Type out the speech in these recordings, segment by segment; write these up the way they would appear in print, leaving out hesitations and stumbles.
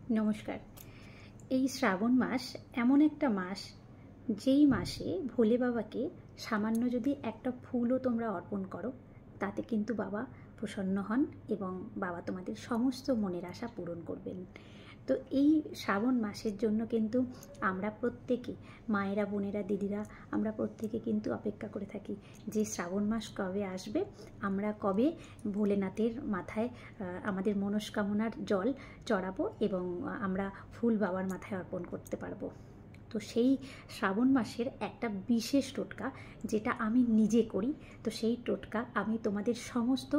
নমস্কার। এই শ্রাবণ মাস এমন একটা মাস, যেই মাসে ভোলে বাবাকে সামান্য যদি একটা ফুলও তোমরা অর্পণ করো, তাতে কিন্তু বাবা প্রসন্ন হন এবং বাবা তোমাদের সমস্ত মনের আশা পূরণ করবেন। তো এই শ্রাবণ মাসের জন্য কিন্তু আমরা প্রত্যেকে, মায়েরা, বোনেরা, দিদিরা, আমরা প্রত্যেকে কিন্তু অপেক্ষা করে থাকি যে শ্রাবণ মাস কবে আসবে, আমরা কবে ভোলেনাথের মাথায় আমাদের মনস্কামনার জল চড়াবো এবং আমরা ফুল বাবার মাথায় অর্পণ করতে পারবো। তো সেই শ্রাবণ মাসের একটা বিশেষ টোটকা, যেটা আমি নিজে করি, তো সেই টোটকা আমি তোমাদের সমস্ত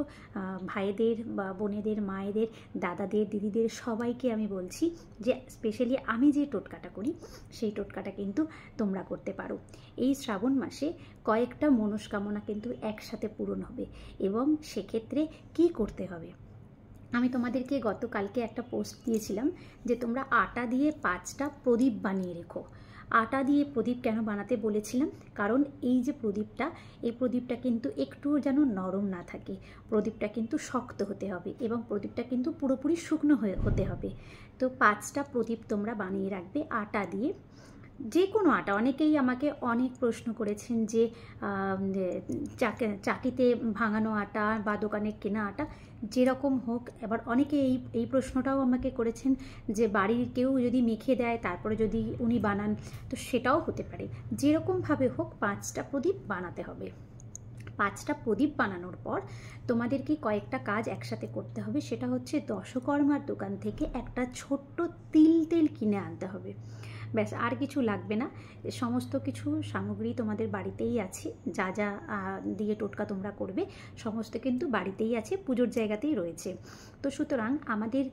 ভাইদের বা বোনেদের, মায়েদের, দাদাদের, দিদিদের সবাইকে আমি বলছি যে স্পেশালি আমি যে টোটকাটা করি সেই টোটকাটা কিন্তু তোমরা করতে পারো। এই শ্রাবণ মাসে কয়েকটা মনস্কামনা কিন্তু একসাথে পূরণ হবে এবং সেক্ষেত্রে কি করতে হবে, আমি তোমাদেরকে গতকালকে একটা পোস্ট দিয়েছিলাম যে তোমরা আটা দিয়ে 5টা প্রদীপ বানিয়ে রেখো। আটা দিয়ে প্রদীপ কেন বানাতে বলেছিলাম, কারণ এই যে প্রদীপটা, এই প্রদীপটা কিন্তু একটুও যেন নরম না থাকে, প্রদীপটা কিন্তু শক্ত হতে হবে এবং প্রদীপটা কিন্তু পুরোপুরি শুকনো হতে হবে। তো 5টা প্রদীপ তোমরা বানিয়ে রাখবে আটা দিয়ে, যে কোনো আটা। অনেকেই আমাকে অনেক প্রশ্ন করেছেন যে চাকিতে ভাঙানো আটা বা দোকানে কেনা আটা, যেরকম হোক। এবার অনেকে এই প্রশ্নটাও আমাকে করেছেন যে বাড়ির কেউ যদি মেখে দেয় তারপরে যদি উনি বানান, তো সেটাও হতে পারে। যেরকমভাবে হোক 5টা প্রদীপ বানাতে হবে। 5টা প্রদীপ বানানোর পর তোমাদেরকে কয়েকটা কাজ একসাথে করতে হবে। সেটা হচ্ছে দশকর্মার দোকান থেকে একটা ছোট্ট তেল কিনে আনতে হবে। ব্যাস, আর কিছু লাগবে না। সমস্ত কিছু সামগ্রী তোমাদের বাড়িতেই আছে, যা যা দিয়ে টোটকা তোমরা করবে সমস্ত কিন্তু বাড়িতেই আছে, পুজোর জায়গাতেই রয়েছে। তো সুতরাং আমাদের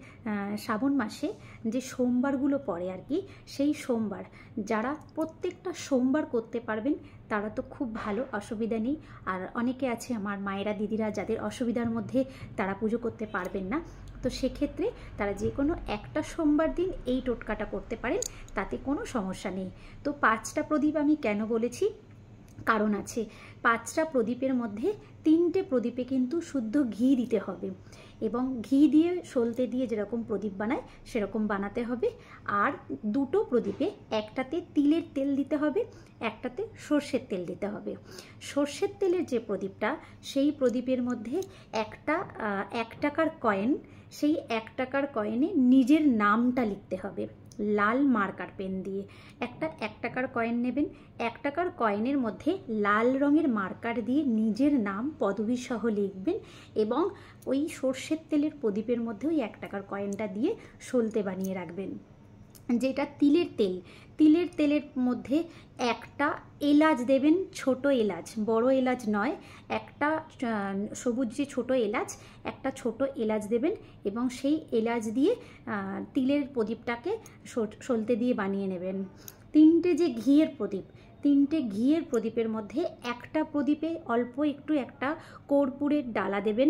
শ্রাবণ মাসে যে সোমবারগুলো পড়ে আর কি, সেই সোমবার যারা প্রত্যেকটা সোমবার করতে পারবেন তারা তো খুব ভালো, অসুবিধা নেই। আর অনেকে আছে আমার মায়েরা, দিদিরা, যাদের অসুবিধার মধ্যে তারা পুজো করতে পারবেন না, তো সেক্ষেত্রে তারা যে কোনো একটা সোমবার দিন এই টোটকাটা করতে পারেন, তাতে কোনো সমস্যা নেই। তো 5টা প্রদীপ আমি কেন বলেছি, কারণ আছে। 5টা প্রদীপের মধ্যে 3টে প্রদীপে কিন্তু শুদ্ধ ঘি দিতে হবে এবং ঘি দিয়ে সলতে দিয়ে যেরকম প্রদীপ বানায় সেরকম বানাতে হবে। আর 2টো প্রদীপে, একটাতে তিলের তেল দিতে হবে, একটাতে সর্ষের তেল দিতে হবে। সর্ষের তেলের যে প্রদীপটা, সেই প্রদীপের মধ্যে একটা 1 টাকার কয়েন, সেই 1 টাকার কয়েনে নিজের নামটা লিখতে হবে লাল মার্কার পেন দিয়ে। একটা 1 টাকার কয়েন নেবেন, 1 টাকার কয়েনের মধ্যে লাল রঙের মার্কার দিয়ে নিজের নাম পদবী সহ লিখবেন এবং ওই সর্ষের তেলের প্রদীপের মধ্যে ওই 1 টাকার কয়েনটা দিয়ে সলতে বানিয়ে রাখবেন। যেটা তিলের তেলের মধ্যে একটা এলাচ দেবেন, ছোট এলাচ, বড় এলাচ নয়, একটা সবুজ যে ছোট এলাচ, একটা ছোট এলাচ দেবেন এবং সেই এলাচ দিয়ে তিলের প্রদীপটাকে সলতে দিয়ে বানিয়ে নেবেন। 3টে যে ঘিয়ের প্রদীপ, 3টে ঘিয়ের প্রদীপের মধ্যে একটা প্রদীপে অল্প একটু একটা কর্পূরের ডালা দেবেন,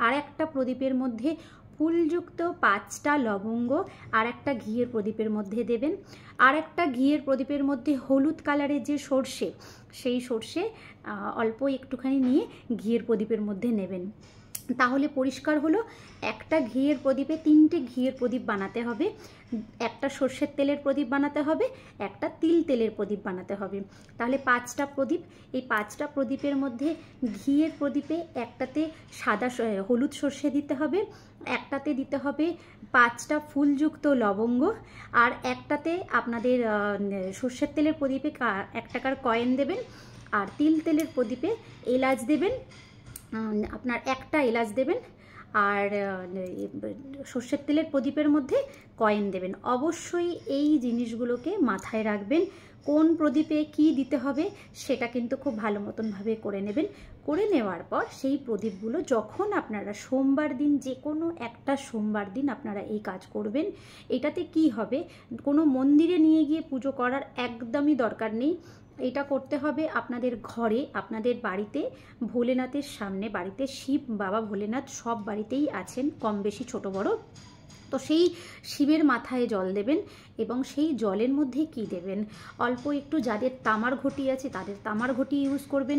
আর একটা প্রদীপের মধ্যে ফুলযুক্ত 5টা লবঙ্গ আর একটা ঘিয়ের প্রদীপের মধ্যে দেবেন। আর একটা ঘিয়ের প্রদীপের মধ্যে হলুদ কালারের যে সর্ষে, সেই সর্ষে অল্প একটুখানি নিয়ে ঘিয়ের প্রদীপের মধ্যে নেবেন। তাহলে পরিষ্কার হলো, একটা ঘিয়ের প্রদীপে 3টে ঘিয়ের প্রদীপ বানাতে হবে, একটা সর্ষের তেলের প্রদীপ বানাতে হবে, একটা তিল তেলের প্রদীপ বানাতে হবে। তাহলে 5টা প্রদীপ, এই 5টা প্রদীপের মধ্যে ঘিয়ের প্রদীপে একটাতে সাদা হলুদ সর্ষে দিতে হবে, একটাতে দিতে হবে 5টা ফুলযুক্ত লবঙ্গ, আর একটাতে আপনাদের সর্ষের তেলের প্রদীপে 1 টাকার কয়েন দেবেন, আর তিল তেলের প্রদীপে এলাচ দেবেন, আপনার একটা এলাচ দেবেন, আর সর্ষের তেলের প্রদীপের মধ্যে কয়েন দেবেন। অবশ্যই এই জিনিসগুলোকে মাথায় রাখবেন। কোন প্রদীপে কি দিতে হবে সেটা কিন্তু খুব ভালো মতনভাবে করে নেবেন। করে নেওয়ার পর সেই প্রদীপগুলো যখন আপনারা সোমবার দিন, যে কোনো একটা সোমবার দিন আপনারা এই কাজ করবেন, এটাতে কি হবে, কোনো মন্দিরে নিয়ে গিয়ে পুজো করার একদমই দরকার নেই। এটা করতে হবে আপনাদের ঘরে, আপনাদের বাড়িতে, ভোলেনাথের সামনে। বাড়িতে শিব বাবা ভোলেনাথ সব বাড়িতেই আছেন, কম বেশি ছোট বড়। তো সেই শিবের মাথায় জল দেবেন এবং সেই জলের মধ্যে কি দেবেন, অল্প একটু, যাদের তামার ঘটি আছে তাদের তামার ঘটি ইউজ করবেন,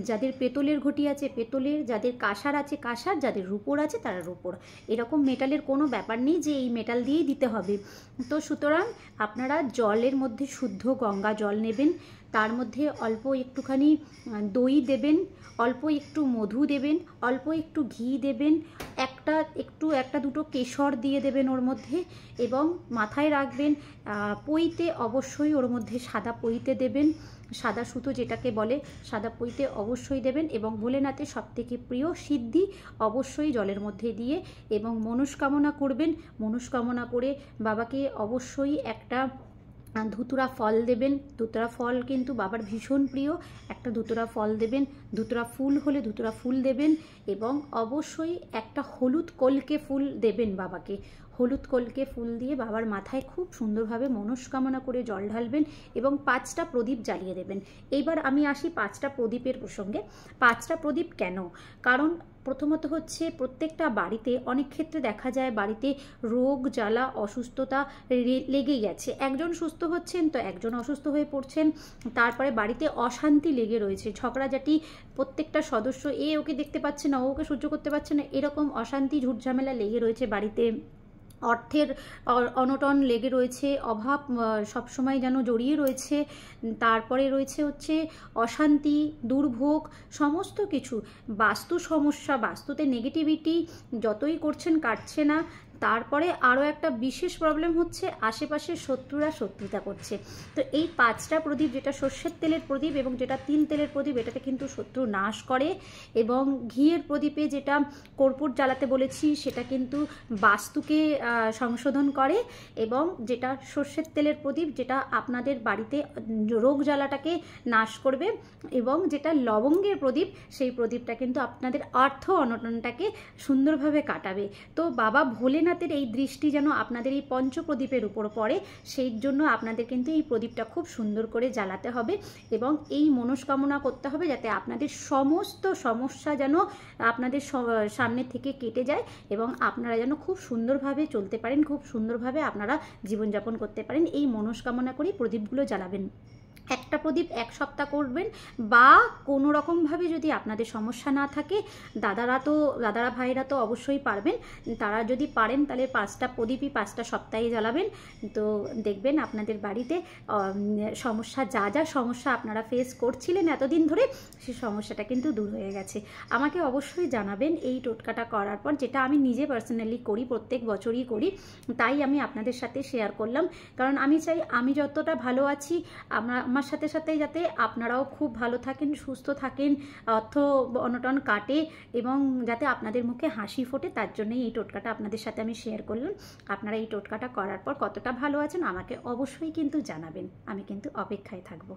যাদের পেতলের ঘটি আছে পেতলের, যাদের কাঁসার আছে কাঁসার, যাদের রূপোর আছে তারা রূপোর। এরকম মেটালের কোনো ব্যাপার নেই যে এই মেটাল দিয়েই দিতে হবে। তো সুতরাং আপনারা জলের মধ্যে শুদ্ধ গঙ্গা জল নেবেন, তার মধ্যে অল্প একটুখানি দই দেবেন, অল্প একটু মধু দেবেন, অল্প একটু ঘি দেবেন, একটা দুটো কেশর দিয়ে দেবেন ওর মধ্যে, এবং মাথায় রাখবেন পইতে অবশ্যই ওর মধ্যে সাদা পইতে দেবেন, সাদা সুতো যেটাকে বলে সাদা পইতে অবশ্যই দেবেন, এবং ভোলেনাথের সবথেকে প্রিয় সিদ্ধি অবশ্যই জলের মধ্যে দিয়ে, এবং মনস্কামনা করবেন। মনস্কামনা করে বাবাকে অবশ্যই একটা ধুতুরা ফল দেবেন। ধুতুরা ফল কিন্তু বাবার ভীষণ প্রিয়, একটা ধুতুরা ফল দেবেন, ধুতুরা ফুল হলে ধুতুরা ফুল দেবেন, এবং অবশ্যই একটা হলুদ কলকে ফুল দেবেন বাবাকে। হলুদ কলকে ফুল দিয়ে বাবার মাথায় খুব সুন্দরভাবে মনস্কামনা করে জল ঢালবেন এবং 5টা প্রদীপ জ্বালিয়ে দেবেন। এইবার আমি আসি 5টা প্রদীপের প্রসঙ্গে। 5টা প্রদীপ কেন? কারণ প্রথমত হচ্ছে প্রত্যেকটা বাড়িতে অনেক ক্ষেত্রে দেখা যায় বাড়িতে রোগ জ্বালা অসুস্থতা লেগেই গেছে, একজন সুস্থ হচ্ছেন তো একজন অসুস্থ হয়ে পড়ছেন, তারপরে বাড়িতে অশান্তি লেগে রয়েছে, ঝগড়াঝাটি, প্রত্যেকটা সদস্য ওকে দেখতে পাচ্ছে না, ওকে সহ্য করতে পারছে না, এরকম অশান্তি ঝুটঝামেলা লেগে রয়েছে বাড়িতে, অর্থের অনটন লেগে রয়েছে, অভাব সবসময় যেন জড়িয়ে রয়েছে, তারপরে রয়েছে হচ্ছে অশান্তি, দুর্ভোগ, সমস্ত কিছু, বাস্তু সমস্যা, বাস্তুতে নেগেটিভিটি যতই করছেন কাটছে না। তারপরে আরও একটা বিশেষ প্রবলেম হচ্ছে আশেপাশের শত্রুরা শত্রুতা করছে। তো এই 5টা প্রদীপ, যেটা সর্ষের তেলের প্রদীপ এবং যেটা তিল তেলের প্রদীপ, এটাতে কিন্তু শত্রু নাশ করে, এবং ঘিয়ের প্রদীপে যেটা কর্পূর জ্বালাতে বলেছি সেটা কিন্তু বাস্তুকে সংশোধন করে, এবং যেটা সর্ষের তেলের প্রদীপ যেটা আপনাদের বাড়িতে রোগ জ্বালাটাকে নাশ করবে, এবং যেটা লবঙ্গের প্রদীপ সেই প্রদীপটা কিন্তু আপনাদের অর্থ অনটনটাকে সুন্দরভাবে কাটাবে। তো বাবা ভোলেনাথের এই দৃষ্টি যেন আপনাদের এই পঞ্চপ্রদীপের উপর পড়ে, সেই জন্য আপনাদের কিন্তু এই প্রদীপটা খুব সুন্দর করে জ্বালাতে হবে, এবং এই মনস্কামনা করতে হবে যাতে আপনাদের সমস্ত সমস্যা যেন আপনাদের সামনে থেকে কেটে যায়, এবং আপনারা যেন খুব সুন্দরভাবে চলতে পারেন, খুব সুন্দরভাবে আপনারা জীবনযাপন করতে পারেন। এই মনস্কামনা করেই প্রদীপগুলো জ্বালাবেন। একটা প্রদীপ 1 সপ্তাহ করবেন, বা কোনো রকমভাবে যদি আপনাদের সমস্যা না থাকে, দাদারা ভাইরা তো অবশ্যই পারবেন, তারা যদি পারেন তাহলে 5টা প্রদীপই 5টা সপ্তাহে জ্বালাবেন। তো দেখবেন আপনাদের বাড়িতে সমস্যা, যা সমস্যা আপনারা ফেস করছিলেন এতদিন ধরে, সেই সমস্যাটা কিন্তু দূর হয়ে গেছে। আমাকে অবশ্যই জানাবেন এই টোটকাটা করার পর, যেটা আমি নিজে পার্সোনালি করি, প্রত্যেক বছরই করি, তাই আমি আপনাদের সাথে শেয়ার করলাম। কারণ আমি চাই আমি যতটা ভালো আছি আমার সাথে সাথে যাতে আপনারাও খুব ভালো থাকেন, সুস্থ থাকেন, অর্থ অনটন কাটে, এবং যাতে আপনাদের মুখে হাসি ফোটে, তার জন্যই এই টোটকাটা আপনাদের সাথে আমি শেয়ার করলাম। আপনারা এই টোটকাটা করার পর কতটা ভালো আছেন আমাকে অবশ্যই কিন্তু জানাবেন, আমি কিন্তু অপেক্ষায় থাকবো।